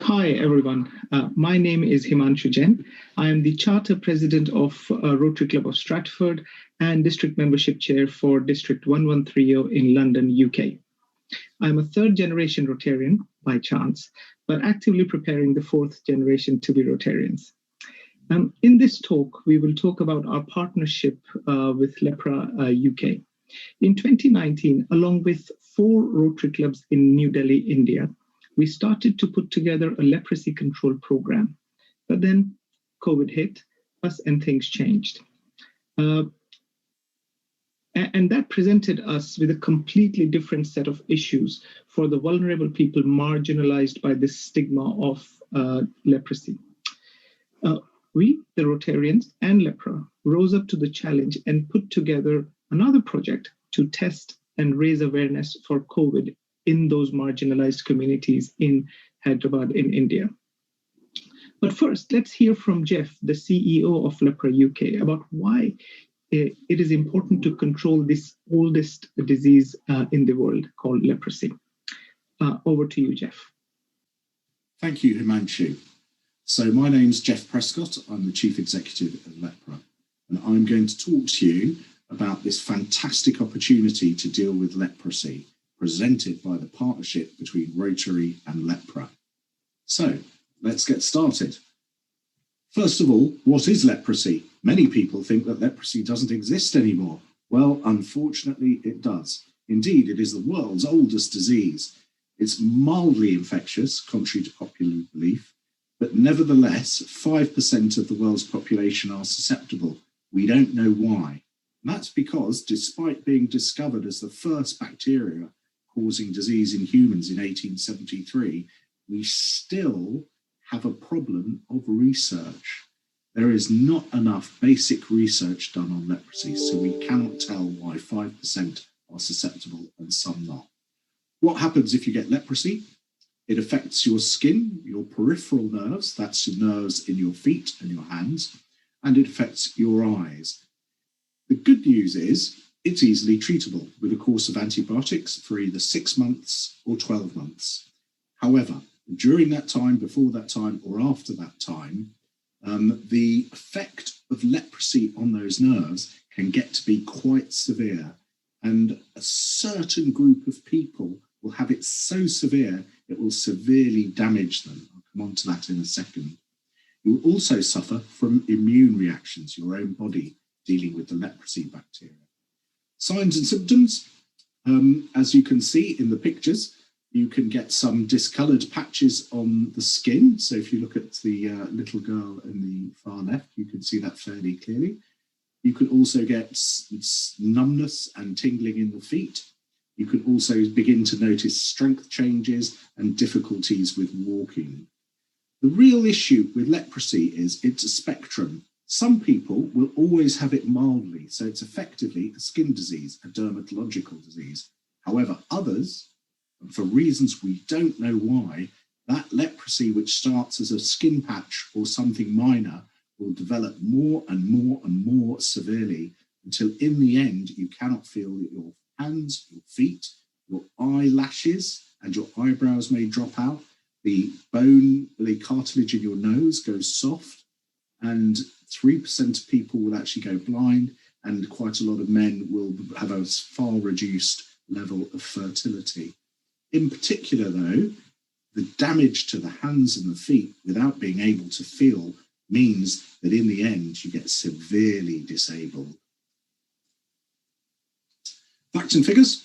Hi, everyone. My name is Himanshu Jain. I am the Charter President of Rotary Club of Stratford and District Membership Chair for District 1130 in London, UK. I'm a third generation Rotarian by chance, but actively preparing the fourth generation to be Rotarians. In this talk, we will talk about our partnership with Lepra UK. In 2019, along with 4 Rotary clubs in New Delhi, India, we started to put together a leprosy control program. But then COVID hit us and things changed. And that presented us with a completely different set of issues for the vulnerable people marginalized by this stigma of leprosy. We, the Rotarians and Lepra, rose up to the challenge and put together another project to test and raise awareness for COVID in those marginalized communities in Hyderabad in India. But first, let's hear from Jeff, the CEO of Lepra UK, about why it is important to control this oldest disease in the world called leprosy. Over to you, Jeff. Thank you, Himanshu. So my name's Jeff Prescott. I'm the Chief Executive of Lepra, and I'm going to talk to you about this fantastic opportunity to deal with leprosy presented by the partnership between Rotary and Lepra. So let's get started. First of all, what is leprosy? Many people think that leprosy doesn't exist anymore. Well, unfortunately, it does. Indeed, it is the world's oldest disease. It's mildly infectious, contrary to popular belief, but nevertheless, 5% of the world's population are susceptible. We don't know why. And that's because, despite being discovered as the first bacteria causing disease in humans in 1873, we still have a problem of research. There is not enough basic research done on leprosy, so we cannot tell why 5% are susceptible and some not. What happens if you get leprosy? It affects your skin, your peripheral nerves, that's the nerves in your feet and your hands, and it affects your eyes. The good news is it's easily treatable with a course of antibiotics for either 6 months or 12 months. However, during that time, before that time, or after that time, the effect of leprosy on those nerves can get to be quite severe. And a certain group of people will have it so severe, it will severely damage them. I'll come on to that in a second. You will also suffer from immune reactions, your own body dealing with the leprosy bacteria. Signs and symptoms, as you can see in the pictures, you can get some discoloured patches on the skin. So if you look at the little girl in the far left, you can see that fairly clearly. You can also get numbness and tingling in the feet. You can also begin to notice strength changes and difficulties with walking. The real issue with leprosy is it's a spectrum. Some people will always have it mildly, so it's effectively a skin disease, a dermatological disease. However, others, for reasons we don't know why, that leprosy which starts as a skin patch or something minor will develop more and more and more severely until in the end you cannot feel your hands, your feet, your eyelashes and your eyebrows may drop out. The bone, the cartilage in your nose goes soft, and 3% of people will actually go blind, and quite a lot of men will have a far reduced level of fertility. In particular, though, the damage to the hands and the feet without being able to feel means that in the end you get severely disabled. Facts and figures.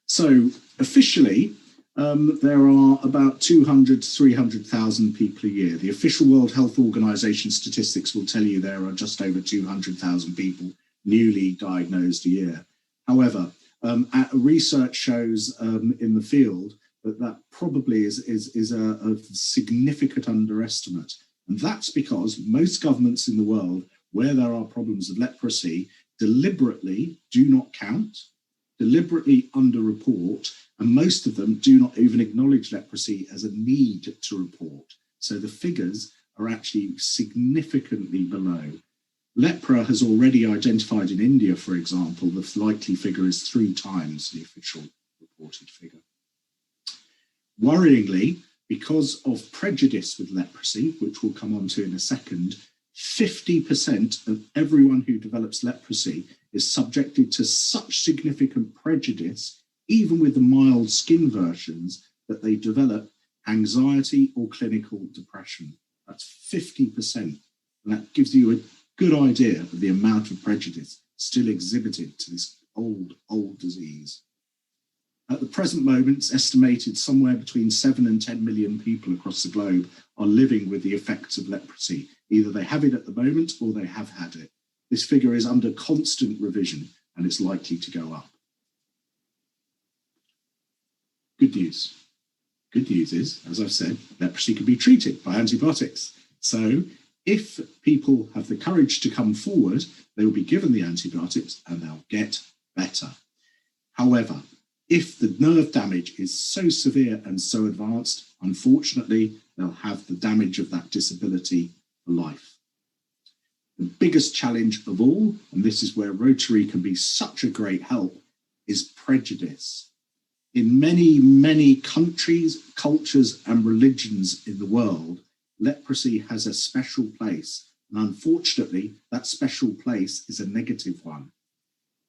So officially, there are about 200 to 300,000 people a year. The official World Health Organization statistics will tell you there are just over 200,000 people newly diagnosed a year. However, research shows in the field that probably is a significant underestimate. And that's because most governments in the world where there are problems of leprosy deliberately do not count, deliberately underreport, and most of them do not even acknowledge leprosy as a need to report. So the figures are actually significantly below. Lepra has already identified in India, for example, the likely figure is 3 times the official reported figure. Worryingly, because of prejudice with leprosy, which we'll come on to in a second, 50% of everyone who develops leprosy is subjected to such significant prejudice, even with the mild skin versions, that they develop anxiety or clinical depression. That's 50%. And that gives you a good idea of the amount of prejudice still exhibited to this old disease. At the present moment, it's estimated somewhere between 7 and 10 million people across the globe are living with the effects of leprosy. Either they have it at the moment or they have had it. This figure is under constant revision and it's likely to go up. Good news. Good news is, as I've said, leprosy can be treated by antibiotics. So if people have the courage to come forward, they will be given the antibiotics and they'll get better. However, if the nerve damage is so severe and so advanced, unfortunately, they'll have the damage of that disability for life. The biggest challenge of all, and this is where Rotary can be such a great help, is prejudice. In many, many countries, cultures, and religions in the world, leprosy has a special place. And unfortunately, that special place is a negative one.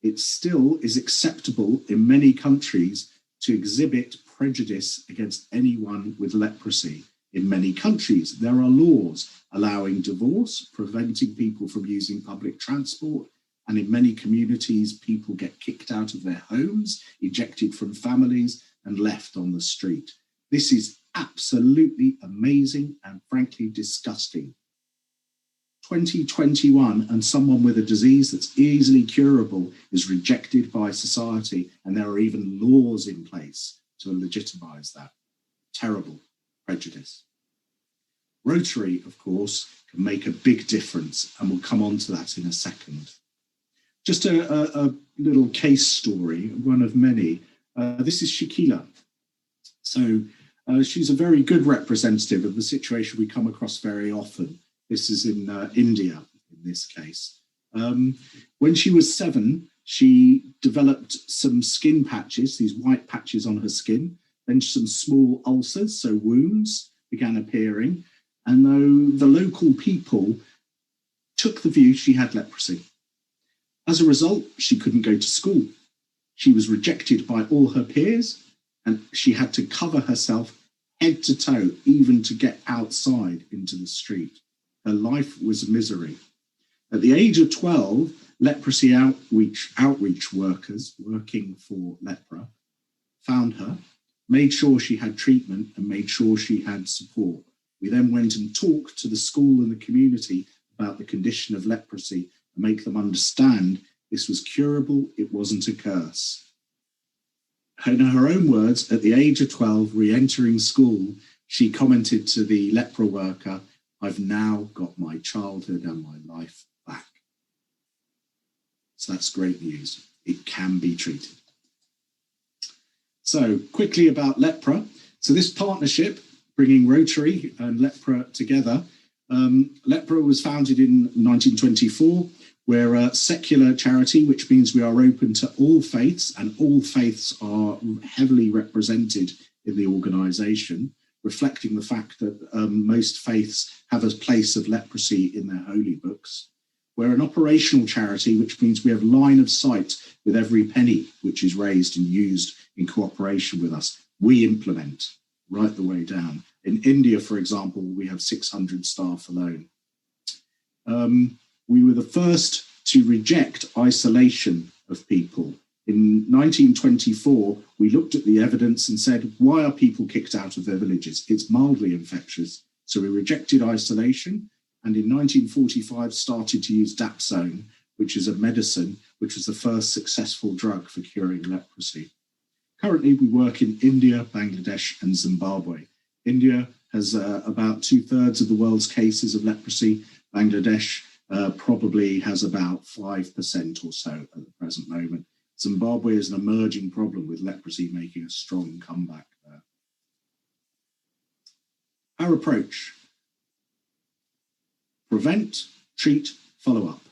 It still is acceptable in many countries to exhibit prejudice against anyone with leprosy. In many countries, there are laws allowing divorce, preventing people from using public transport, and in many communities, people get kicked out of their homes, ejected from families, and left on the street. This is absolutely amazing and frankly disgusting. 2021 and someone with a disease that's easily curable is rejected by society, and there are even laws in place to legitimize that. Terrible prejudice. Rotary, of course, can make a big difference, and we'll come on to that in a second. Just a little case story, one of many. This is Shakila. So she's a very good representative of the situation we come across very often. This is in India, in this case. When she was 7, she developed some skin patches, these white patches on her skin, then some small ulcers, so wounds, began appearing. And though the local people took the view she had leprosy. As a result, she couldn't go to school. She was rejected by all her peers, and she had to cover herself head to toe, even to get outside into the street. Her life was misery. At the age of 12, leprosy outreach workers working for Lepra found her, made sure she had treatment, and made sure she had support. We then went and talked to the school and the community about the condition of leprosy and make them understand this was curable, it wasn't a curse. In her own words, at the age of 12, re-entering school, she commented to the Lepra worker, "I've now got my childhood and my life back." So that's great news. It can be treated. So quickly about Lepra. So this partnership, bringing Rotary and Lepra together, Lepra was founded in 1924. We're a secular charity, which means we are open to all faiths, and all faiths are heavily represented in the organisation, reflecting the fact that most faiths have a place of leprosy in their holy books. We're an operational charity, which means we have line of sight with every penny which is raised and used in cooperation with us. We implement right the way down. In India, for example, we have 600 staff alone. We were the first to reject isolation of people. In 1924, we looked at the evidence and said, why are people kicked out of their villages? It's mildly infectious. So we rejected isolation, and in 1945 started to use dapsone, which is a medicine, which was the first successful drug for curing leprosy. Currently, we work in India, Bangladesh, and Zimbabwe. India has about 2/3 of the world's cases of leprosy. Bangladesh probably has about 5% or so at the present moment. Zimbabwe is an emerging problem, with leprosy making a strong comeback there. Our approach: prevent, treat, follow up.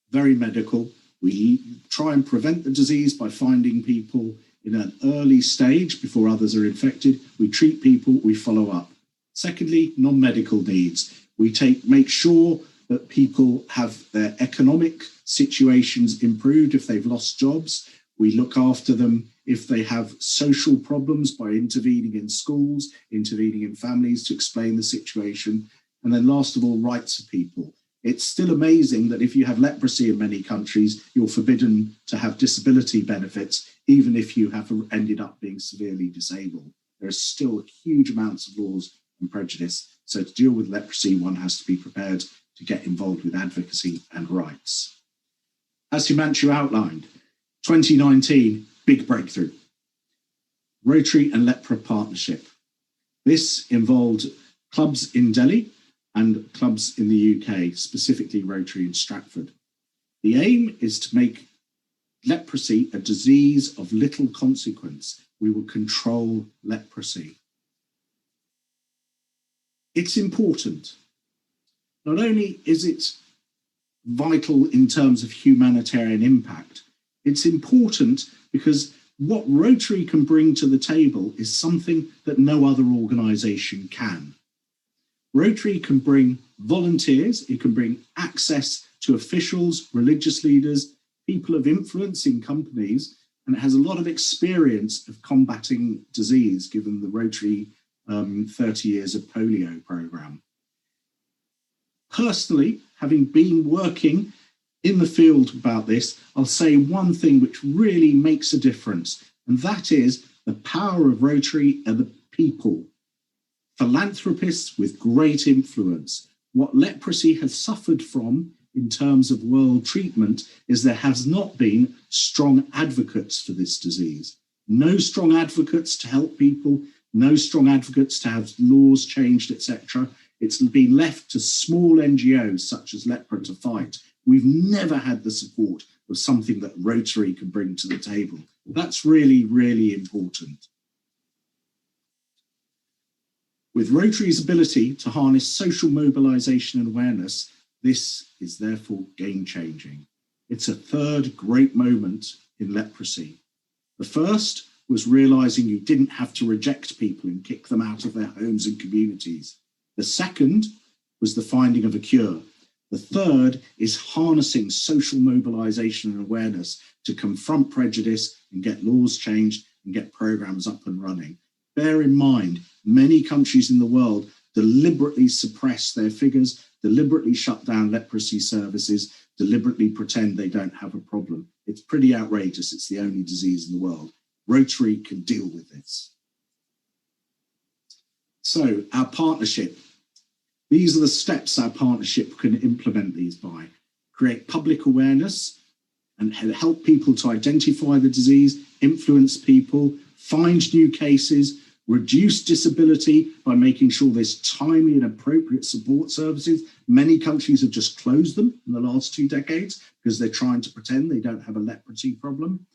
Very medical. We try and prevent the disease by finding people in an early stage before others are infected. We treat people, we follow up. Secondly, non-medical needs. We make sure that people have their economic situations improved if they've lost jobs. We look after them if they have social problems by intervening in schools, intervening in families to explain the situation. And then last of all, rights of people. It's still amazing that if you have leprosy in many countries, you're forbidden to have disability benefits, even if you have ended up being severely disabled. There are still huge amounts of laws and prejudice. So to deal with leprosy, one has to be prepared to get involved with advocacy and rights. As Himanshu outlined, 2019, big breakthrough. Rotary and Lepra partnership. This involved clubs in Delhi and clubs in the UK, specifically Rotary and Stratford. The aim is to make leprosy a disease of little consequence. We will control leprosy. It's important. Not only is it vital in terms of humanitarian impact, it's important because what Rotary can bring to the table is something that no other organisation can. Rotary can bring volunteers, it can bring access to officials, religious leaders, people of influence in companies, and it has a lot of experience of combating disease, given the Rotary 30 years of polio programme. Personally, having been working in the field about this, I'll say one thing which really makes a difference, and that is the power of Rotary and the people. Philanthropists with great influence. What leprosy has suffered from in terms of world treatment is there has not been strong advocates for this disease. No strong advocates to help people, no strong advocates to have laws changed, etc. It's been left to small NGOs such as Lepra to fight. We've never had the support of something that Rotary can bring to the table. That's really, really important. With Rotary's ability to harness social mobilisation and awareness, this is therefore game-changing. It's a third great moment in leprosy. The first was realising you didn't have to reject people and kick them out of their homes and communities. The second was the finding of a cure. The third is harnessing social mobilisation and awareness to confront prejudice and get laws changed and get programmes up and running. Bear in mind, many countries in the world deliberately suppress their figures, deliberately shut down leprosy services, deliberately pretend they don't have a problem. It's pretty outrageous. It's the only disease in the world. Rotary can deal with this. So our partnership. These are the steps our partnership can implement these by. Create public awareness and help people to identify the disease, influence people, find new cases, reduce disability by making sure there's timely and appropriate support services. Many countries have just closed them in the last 2 decades because they're trying to pretend they don't have a leprosy problem.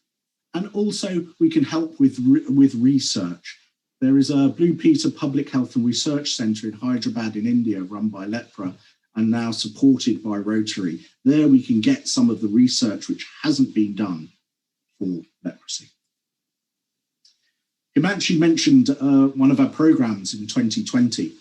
And also we can help with research. There is a Blue Peter Public Health and Research Centre in Hyderabad in India run by Lepra and now supported by Rotary. There we can get some of the research which hasn't been done for leprosy. Himanshu mentioned one of our programmes in 2020,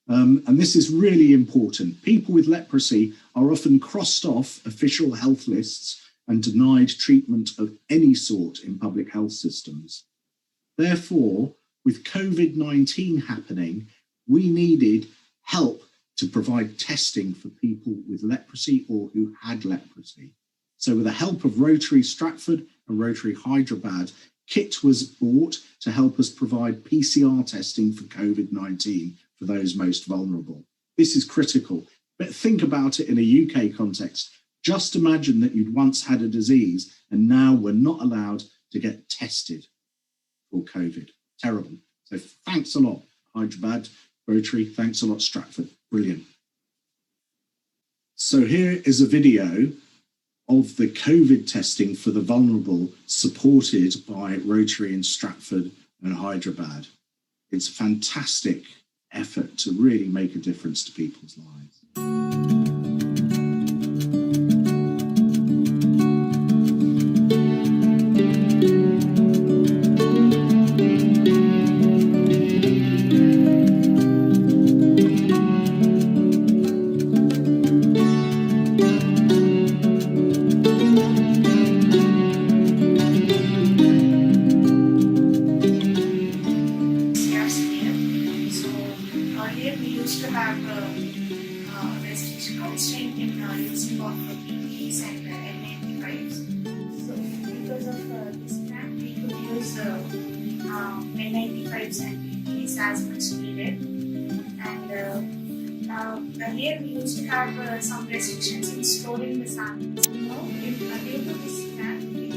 and this is really important. People with leprosy are often crossed off official health lists and denied treatment of any sort in public health systems. Therefore, with COVID-19 happening, we needed help to provide testing for people with leprosy or who had leprosy. So with the help of Rotary Stratford and Rotary Hyderabad, kit was bought to help us provide PCR testing for COVID-19 for those most vulnerable. This is critical, but think about it in a UK context. Just imagine that you'd once had a disease and now we're not allowed to get tested for COVID. Terrible. So thanks a lot, Hyderabad, Rotary, thanks a lot, Stratford. Brilliant. So here is a video of the COVID testing for the vulnerable supported by Rotary in Stratford and Hyderabad. It's a fantastic effort to really make a difference to people's lives. used to have restriction constraint in using of PPEs and N95s. So because of this plan, we could use N95s and PPEs as much needed. And earlier we used to have some restrictions in storing the samples. Now, due to this plan, we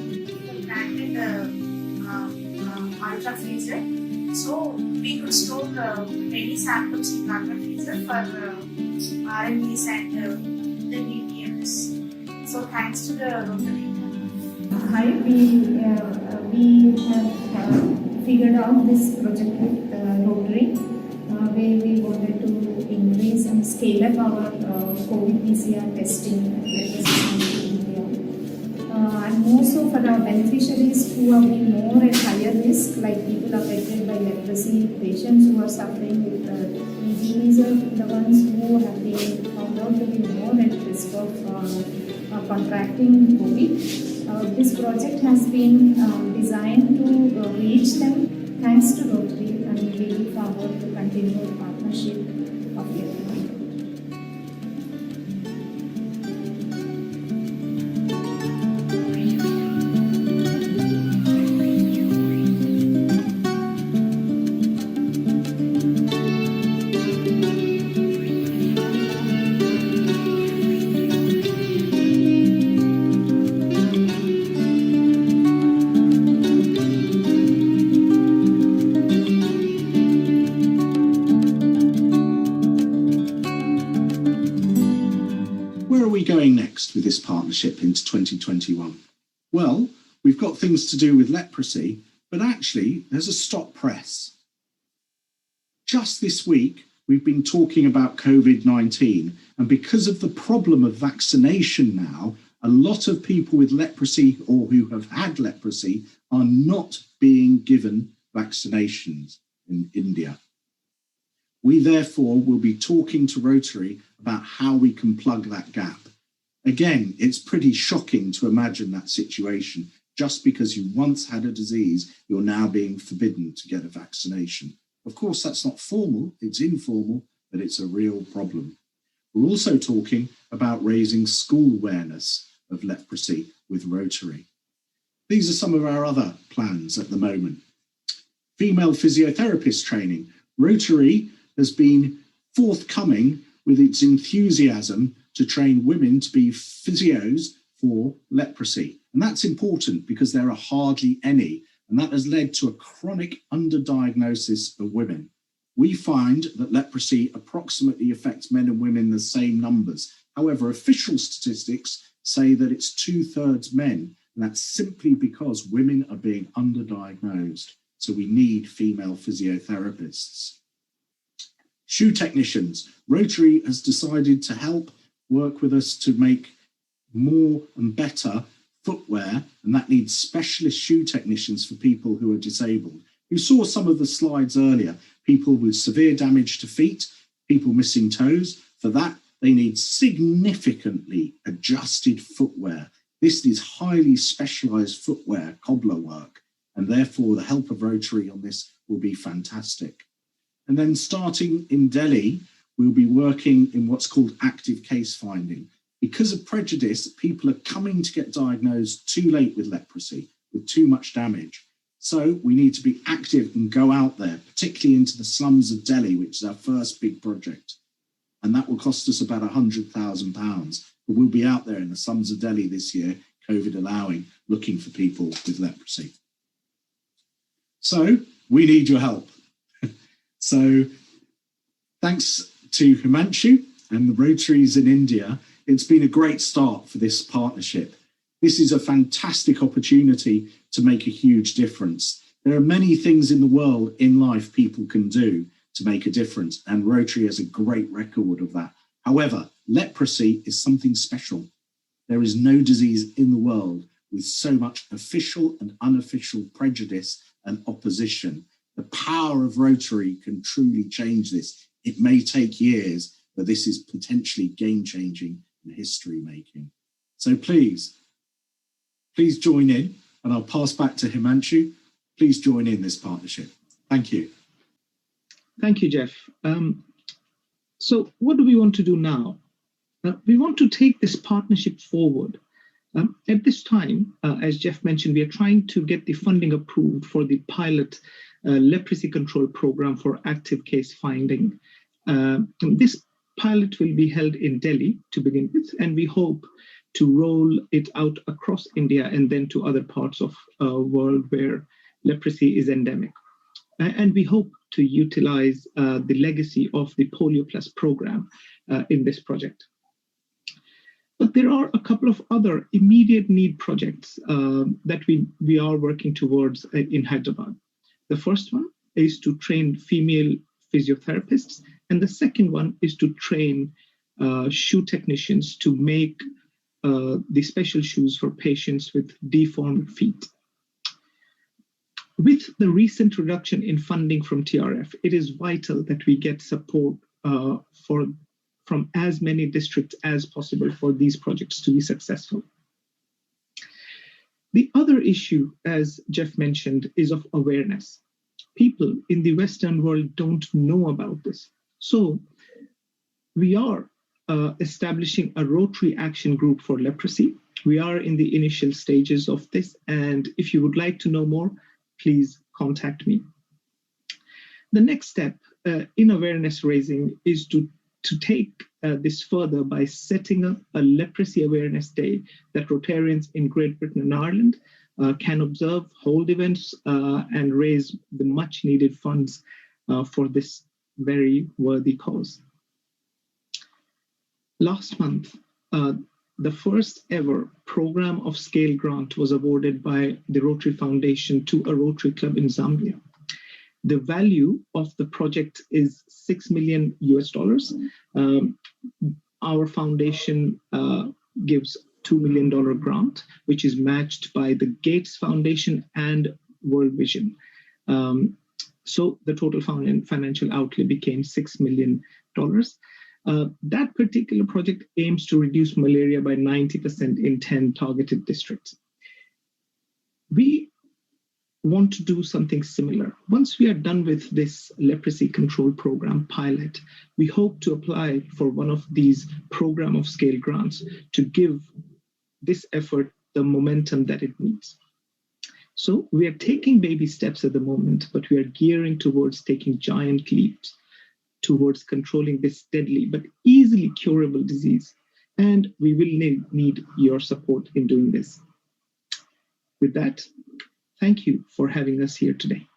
granted ultra freezer. So we could store many samples in ultra freezer for RMEs and the BPMs. So thanks to the Rotary. Hi, we have figured out this project with Rotary, where we wanted to increase and scale up our COVID PCR testing in India. And more so for our beneficiaries who have been more at higher risk, like people affected by leprosy, patients who are suffering with these are the ones who have been found out to be more at risk of contracting COVID. This project has been designed to reach them thanks to Rotary, and we look forward to continue the partnership of everyone. Where are we going next with this partnership into 2021? Well, we've got things to do with leprosy, but actually there's a stop press. Just this week, we've been talking about COVID-19, and because of the problem of vaccination now, a lot of people with leprosy or who have had leprosy are not being given vaccinations in India. We therefore will be talking to Rotary about how we can plug that gap. Again, it's pretty shocking to imagine that situation. Just because you once had a disease, you're now being forbidden to get a vaccination. Of course, that's not formal, it's informal, but it's a real problem. We're also talking about raising school awareness of leprosy with Rotary. These are some of our other plans at the moment. Female physiotherapist training. Rotary has been forthcoming with its enthusiasm to train women to be physios for leprosy. And that's important because there are hardly any, and that has led to a chronic underdiagnosis of women. We find that leprosy approximately affects men and women in the same numbers. However, official statistics say that it's 2/3 men, and that's simply because women are being underdiagnosed. So we need female physiotherapists. Shoe technicians. Rotary has decided to help work with us to make more and better footwear, and that needs specialist shoe technicians for people who are disabled. You saw some of the slides earlier, people with severe damage to feet, people missing toes. For that, they need significantly adjusted footwear. This is highly specialized footwear, cobbler work, and therefore the help of Rotary on this will be fantastic. And then starting in Delhi, we'll be working in what's called active case finding. Because of prejudice, people are coming to get diagnosed too late with leprosy, with too much damage. So we need to be active and go out there, particularly into the slums of Delhi, which is our first big project. And that will cost us about £100,000. But we'll be out there in the slums of Delhi this year, COVID allowing, looking for people with leprosy. So we need your help. So thanks to Himanshu and the Rotaries in India, it's been a great start for this partnership. This is a fantastic opportunity to make a huge difference. There are many things in the world, in life, people can do to make a difference, and Rotary has a great record of that. However, leprosy is something special. There is no disease in the world with so much official and unofficial prejudice and opposition. The power of Rotary can truly change this. It may take years, but this is potentially game-changing and history-making. So please join in, and I'll pass back to Himanshu. Please join in this partnership. Thank you. Thank you, Jeff. So what do we want to do now? We want to take this partnership forward. At this time, as Jeff mentioned, we are trying to get the funding approved for the pilot leprosy control program for active case finding. This pilot will be held in Delhi to begin with, and we hope to roll it out across India and then to other parts of the world where leprosy is endemic. And we hope to utilize the legacy of the Polio Plus program in this project. But there are a couple of other immediate need projects that we are working towards in Hyderabad. The first one is to train female physiotherapists, and the second one is to train shoe technicians to make the special shoes for patients with deformed feet. With the recent reduction in funding from TRF, it is vital that we get support from as many districts as possible for these projects to be successful. The other issue, as Jeff mentioned, is of awareness. People in the Western world don't know about this. So we are establishing a Rotary Action Group for Leprosy. We are in the initial stages of this, and if you would like to know more, please contact me. The next step in awareness raising is to take this further by setting up a Leprosy Awareness Day that Rotarians in Great Britain and Ireland can observe, hold events, and raise the much needed funds for this very worthy cause. Last month, the first ever program of scale grant was awarded by the Rotary Foundation to a Rotary Club in Zambia. The value of the project is $6 million US. Our foundation gives $2 million grant, which is matched by the Gates Foundation and World Vision. So the total financial outlay became $6 million. That particular project aims to reduce malaria by 90% in 10 targeted districts. We want to do something similar. Once we are done with this leprosy control program pilot, we hope to apply for one of these program of scale grants to give this effort the momentum that it needs. So we are taking baby steps at the moment, but we are gearing towards taking giant leaps towards controlling this deadly but easily curable disease. And we will need your support in doing this. With that, thank you for having us here today.